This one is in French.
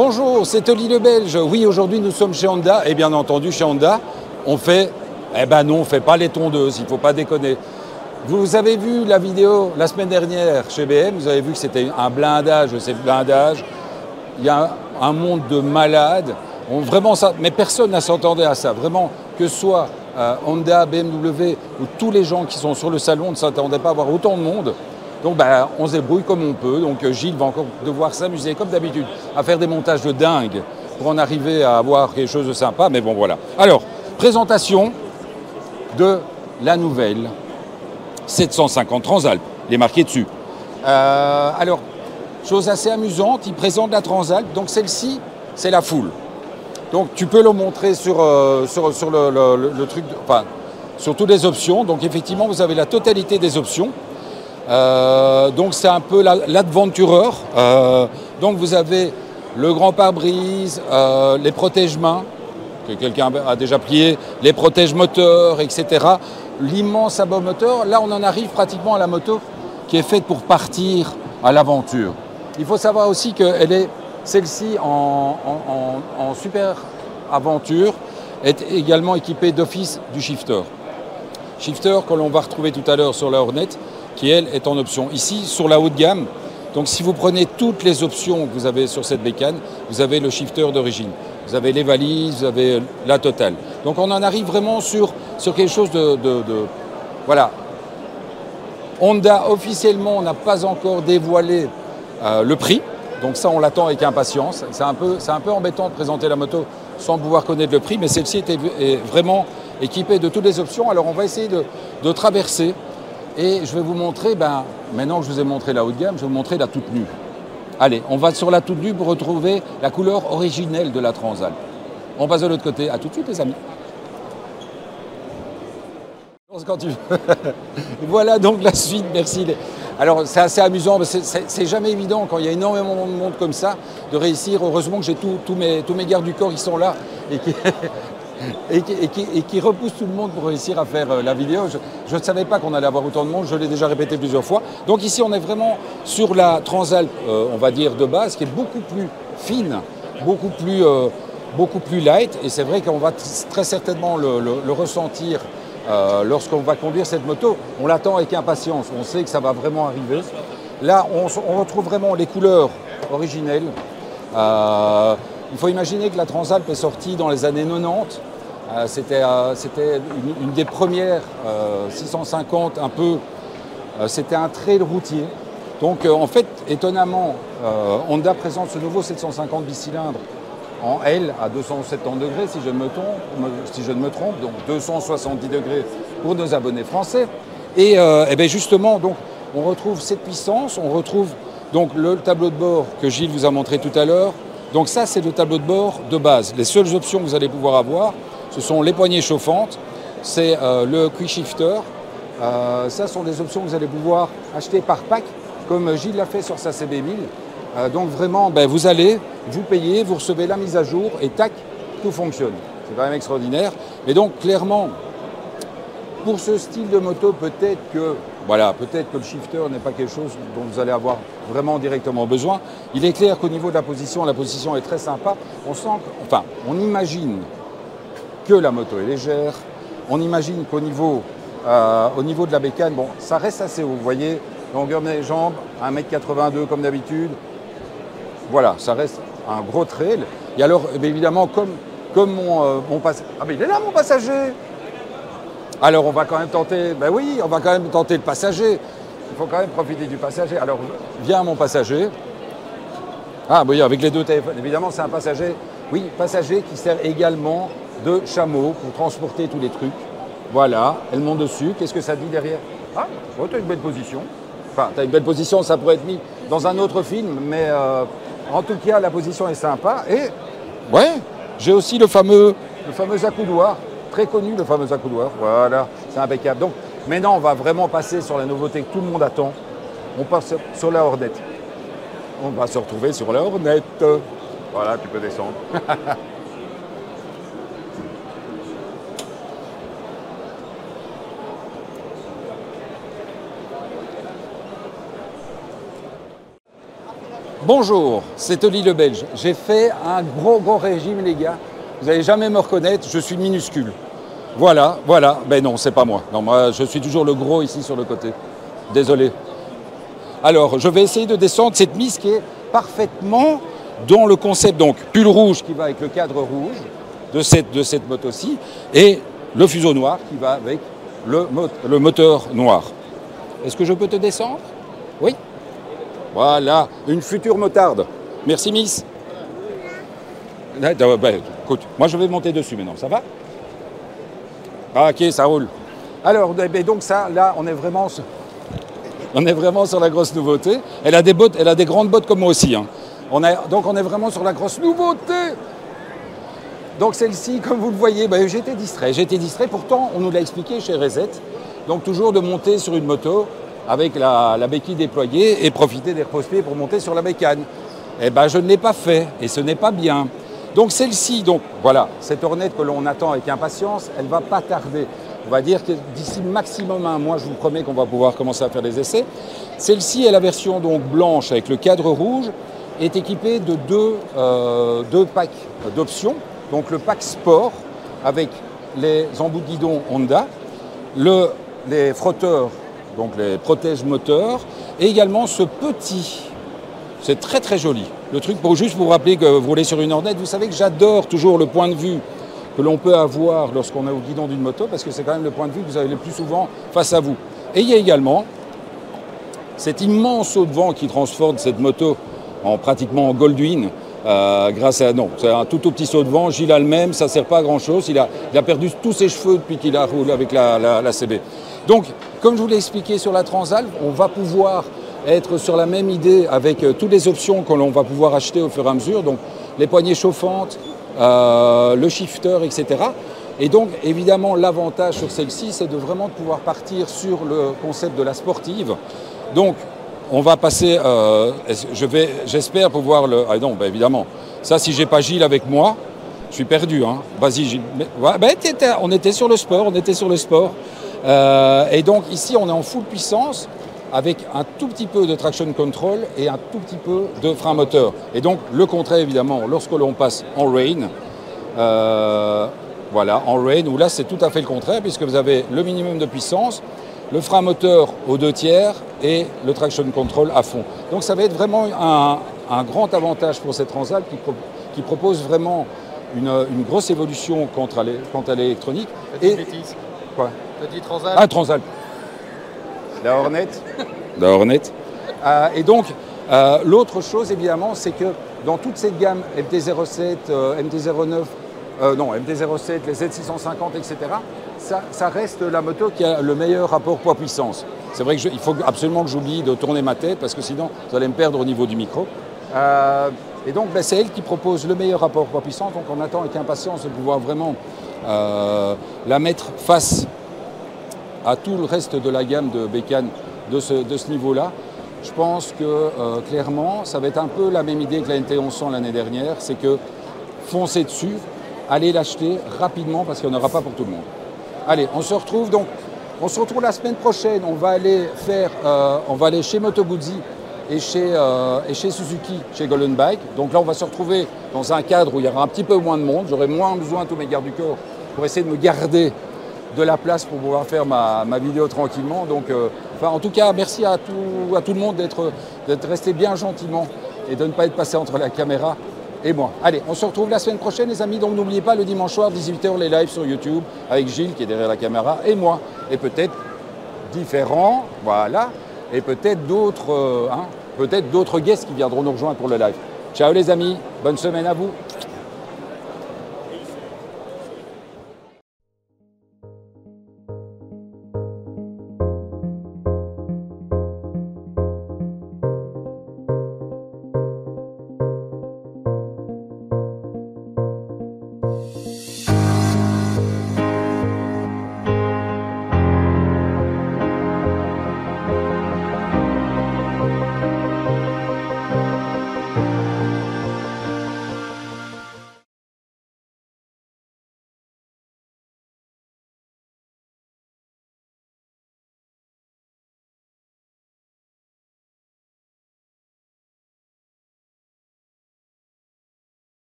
Bonjour, c'est Oli le Belge. Oui, aujourd'hui nous sommes chez Honda et bien entendu chez Honda, on fait, eh ben non, on ne fait pas les tondeuses, il ne faut pas déconner. Vous avez vu la vidéo la semaine dernière chez BM, vous avez vu que c'était un blindage, c'est le blindage. Il y a un monde de malades, vraiment ça, mais personne ne s'attendait à ça. Vraiment, que ce soit Honda, BMW ou tous les gens qui sont sur le salon ne s'attendaient pas à avoir autant de monde. Donc on se débrouille comme on peut. Donc Gilles va encore devoir s'amuser comme d'habitude à faire des montages de dingue pour en arriver à avoir quelque chose de sympa. Mais bon voilà. Alors, présentation de la nouvelle 750 Transalp, les marqués dessus. Alors, chose assez amusante, il présente la Transalp. Donc celle-ci, c'est la full. Donc tu peux le montrer sur le truc, enfin sur toutes les options. Donc effectivement, vous avez la totalité des options. Donc c'est un peu l'adventureur. Donc vous avez le grand pare-brise, les protège-mains, que quelqu'un a déjà plié, les protège-moteurs, etc. L'immense abord moteur. Là, on en arrive pratiquement à la moto qui est faite pour partir à l'aventure. Il faut savoir aussi qu'elle est, celle-ci en super aventure, est également équipée d'office du shifter. Shifter que l'on va retrouver tout à l'heure sur la Hornet, qui elle est en option. Ici, sur la haute gamme, donc si vous prenez toutes les options que vous avez sur cette bécane, vous avez le shifter d'origine. Vous avez les valises, vous avez la totale. Donc on en arrive vraiment sur quelque chose voilà. Honda, officiellement, on n'a pas encore dévoilé le prix. Donc ça, on l'attend avec impatience. C'est un peu embêtant de présenter la moto sans pouvoir connaître le prix, mais celle-ci est vraiment équipée de toutes les options. Alors on va essayer de traverser. Et je vais vous montrer, maintenant que je vous ai montré la haut de gamme, je vais vous montrer la toute nue. Allez, on va sur la toute nue pour retrouver la couleur originelle de la Transalp. On passe de l'autre côté. À tout de suite, les amis. Quand tu veux. Voilà donc la suite, merci. Alors c'est assez amusant, c'est jamais évident quand il y a énormément de monde comme ça de réussir. Heureusement que j'ai tous mes gardes du corps qui sont là et qui repoussent tout le monde pour réussir à faire la vidéo. Je ne savais pas qu'on allait avoir autant de monde, je l'ai déjà répété plusieurs fois. Donc ici on est vraiment sur la Transalp, on va dire de base, qui est beaucoup plus fine, beaucoup plus light. Et c'est vrai qu'on va très certainement le ressentir lorsqu'on va conduire cette moto. On l'attend avec impatience, on sait que ça va vraiment arriver. Là on retrouve vraiment les couleurs originelles. Il faut imaginer que la Transalp est sortie dans les années 90. C'était une des premières 650, un peu. C'était un trail routier. Donc en fait, étonnamment, Honda présente ce nouveau 750 bicylindres en L à 270 degrés, si je ne me trompe, donc 270 degrés pour nos abonnés français. Et bien justement, donc, on retrouve cette puissance, on retrouve donc le tableau de bord que Gilles vous a montré tout à l'heure. Donc ça, c'est le tableau de bord de base. Les seules options que vous allez pouvoir avoir, ce sont les poignées chauffantes, c'est le quick shifter. Ça sont des options que vous allez pouvoir acheter par pack, comme Gilles l'a fait sur sa CB1000. Donc vraiment, vous allez, vous payez, vous recevez la mise à jour et tac, tout fonctionne. C'est quand même extraordinaire. Et donc clairement, pour ce style de moto, peut-être que le shifter n'est pas quelque chose dont vous allez avoir vraiment directement besoin. Il est clair qu'au niveau de la position est très sympa. On imagine que la moto est légère. On imagine qu'au niveau de la bécane, ça reste assez haut. Vous voyez, longueur des jambes, 1,82 m comme d'habitude. Voilà, ça reste un gros trail. Et alors, évidemment, comme mon passager... Ah mais il est là, mon passager! Alors on va quand même tenter, on va quand même tenter le passager. Il faut quand même profiter du passager. Alors viens mon passager. Ah oui, avec les deux téléphones. Évidemment c'est un passager. Oui, passager qui sert également de chameau pour transporter tous les trucs. Voilà, elle monte dessus. Qu'est-ce que ça dit derrière? Ah, tu as une belle position. Enfin, tu as une belle position, ça pourrait être mis dans un autre film, mais en tout cas la position est sympa. Et ouais, j'ai aussi le fameux accoudoir. Très connu, le fameux accoudoir. Voilà, c'est impeccable. Donc maintenant, on va vraiment passer sur la nouveauté que tout le monde attend. On passe sur la Hornet. On va se retrouver sur la Hornet. Voilà, tu peux descendre. Bonjour, c'est Oli le Belge. J'ai fait un gros régime, les gars. Vous n'allez jamais me reconnaître, je suis minuscule. Voilà. Ben non, c'est pas moi. Non, moi, je suis toujours le gros ici sur le côté. Désolé. Alors, je vais essayer de descendre cette mise qui est parfaitement dans le concept. Donc, pull rouge qui va avec le cadre rouge de cette moto-ci et le fuseau noir qui va avec le moteur noir. Est-ce que je peux te descendre? Oui. Voilà, une future motarde. Merci, Miss. Ben, écoute, moi, je vais monter dessus maintenant. Ça va? Ah, ok, ça roule. Alors, donc ça, là, on est vraiment sur la grosse nouveauté. Elle a des grandes bottes comme moi aussi. Hein. Donc, on est vraiment sur la grosse nouveauté. Donc, celle-ci, comme vous le voyez, j'étais distrait. Pourtant, on nous l'a expliqué chez Reset. Donc, toujours de monter sur une moto avec la béquille déployée et profiter des repose-pieds pour monter sur la bécane. Eh bien, je ne l'ai pas fait et ce n'est pas bien. Donc celle-ci, voilà, cette Hornet que l'on attend avec impatience, elle ne va pas tarder. On va dire que d'ici maximum un mois, je vous promets qu'on va pouvoir commencer à faire des essais. Celle-ci est la version donc blanche avec le cadre rouge, est équipée de deux packs d'options. Donc le pack sport avec les embouts de guidon Honda, les frotteurs, donc les protèges moteurs, et également ce petit, c'est très joli. Le truc, juste pour vous rappeler que vous roulez sur une Hornet, vous savez que j'adore toujours le point de vue que l'on peut avoir lorsqu'on est au guidon d'une moto, parce que c'est quand même le point de vue que vous avez le plus souvent face à vous. Et il y a également cet immense saut de vent qui transforme cette moto pratiquement en Goldwing, grâce à... Non, c'est un tout petit saut de vent. Gilles a le même, ça ne sert pas à grand-chose. Il a perdu tous ses cheveux depuis qu'il a roulé avec la CB. Donc, comme je vous l'ai expliqué sur la Transalp, on va pouvoir être sur la même idée avec toutes les options que l'on va pouvoir acheter au fur et à mesure. Donc, les poignées chauffantes, le shifter, etc. Et donc, évidemment, l'avantage sur celle-ci, c'est de vraiment pouvoir partir sur le concept de la sportive. Donc, on va passer, j'espère pouvoir le... Ah non, évidemment, ça, si j'ai pas Gilles avec moi, je suis perdu. Hein. Vas-y, Gilles. On était sur le sport, et donc, ici, on est en full puissance avec un tout petit peu de traction control et un tout petit peu de frein moteur. Et donc, le contraire, évidemment, lorsque l'on passe en rain, voilà, en rain, où là, c'est tout à fait le contraire, puisque vous avez le minimum de puissance, le frein moteur aux 2/3 et le traction control à fond. Donc ça va être vraiment un grand avantage pour cette Transalp qui propose vraiment une grosse évolution quant à l'électronique. Et bêtise. Quoi? Petit Transalp. Ah, Transalp. La Hornet. Et donc, l'autre chose, évidemment, c'est que dans toute cette gamme MT-07, MT-09, MT-07, les Z650, etc., ça reste la moto qui a le meilleur rapport poids-puissance. C'est vrai qu'il faut absolument que j'oublie de tourner ma tête parce que sinon, vous allez me perdre au niveau du micro. Et donc, c'est elle qui propose le meilleur rapport poids-puissance. Donc, on attend avec impatience de pouvoir vraiment la mettre face à tout le reste de la gamme de bécanes de ce niveau-là. Je pense que clairement, ça va être un peu la même idée que la NT1100 l'année dernière. C'est que foncez dessus, allez l'acheter rapidement parce qu'il n'y en aura pas pour tout le monde. Allez, on se retrouve la semaine prochaine. On va aller chez Moto Guzzi et chez Suzuki, chez Golden Bike. Donc là, on va se retrouver dans un cadre où il y aura un petit peu moins de monde. J'aurai moins besoin de tous mes gardes du corps pour essayer de me garder de la place pour pouvoir faire ma vidéo tranquillement. Donc, en tout cas, merci à tout le monde d'être resté bien gentiment et de ne pas être passé entre la caméra et moi. Allez, on se retrouve la semaine prochaine, les amis. Donc, n'oubliez pas, le dimanche soir, 18h, les lives sur YouTube avec Gilles qui est derrière la caméra et moi. Et peut-être différents, voilà. Et peut-être d'autres guests qui viendront nous rejoindre pour le live. Ciao les amis, bonne semaine à vous.